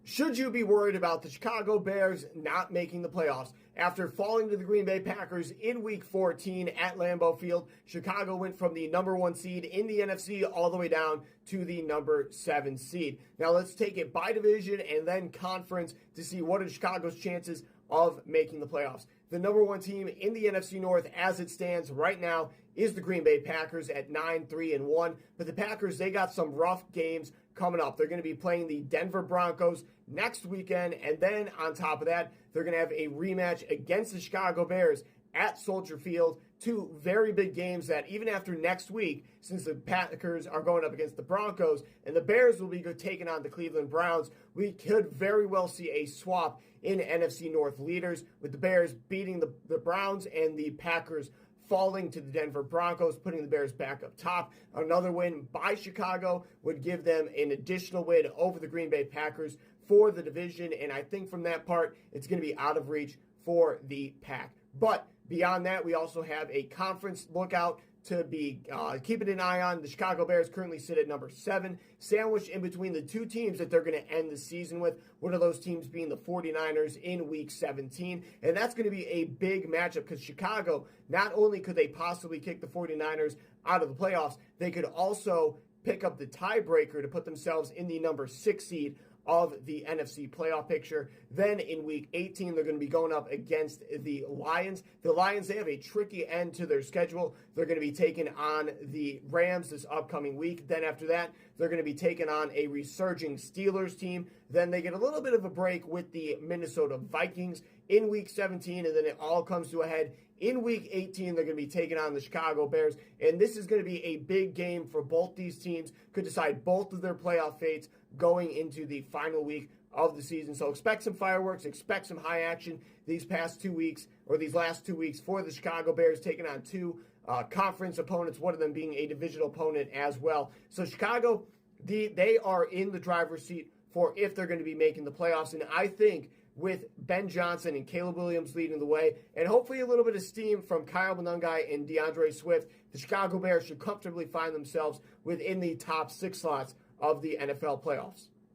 Should you be worried about the Chicago Bears not making the playoffs? After falling to the Green Bay Packers in Week 14 at Lambeau Field, Chicago went from the number 1 seed in the NFC all the way down to the number 7 seed. Now let's take it by division and then conference to see what are Chicago's chances of making the playoffs. The number 1 team in the NFC North as it stands right now is the Green Bay Packers at 9-3-1. But the Packers, they got some rough games coming up. They're going to be playing the Denver Broncos next weekend. And then on top of that, they're going to have a rematch against the Chicago Bears at Soldier Field. Two very big games that even after next week, since the Packers are going up against the Broncos and the Bears will be taking on the Cleveland Browns, we could very well see a swap in NFC North leaders with the Bears beating the Browns and the Packers falling to the Denver Broncos, putting the Bears back up top. Another win by Chicago would give them an additional win over the Green Bay Packers for the division, and I think from that part, it's going to be out of reach for the Pack. But beyond that, we also have a conference lookout to be keeping an eye on. The Chicago Bears currently sit at number 7, sandwiched in between the two teams that they're going to end the season with. One of those teams being the 49ers in Week 17. And that's going to be a big matchup because Chicago, not only could they possibly kick the 49ers out of the playoffs, they could also pick up the tiebreaker to put themselves in the number 6 seed of the NFC playoff picture. Then in Week 18, they're going to be going up against the Lions. The Lions, they have a tricky end to their schedule. They're going to be taking on the Rams this upcoming week. Then after that, they're going to be taking on a resurging Steelers team. Then they get a little bit of a break with the Minnesota Vikings in Week 17, and then it all comes to a head in Week 18. They're going to be taking on the Chicago Bears, and this is going to be a big game for both these teams. Could decide both of their playoff fates going into the final week of the season. So expect some fireworks, expect some high action these last 2 weeks for the Chicago Bears, taking on two conference opponents, one of them being a divisional opponent as well. So Chicago, they are in the driver's seat for if they're going to be making the playoffs, and I think with Ben Johnson and Caleb Williams leading the way, and hopefully a little bit of steam from Kyle Monangai and DeAndre Swift, the Chicago Bears should comfortably find themselves within the top 6 slots of the NFL playoffs.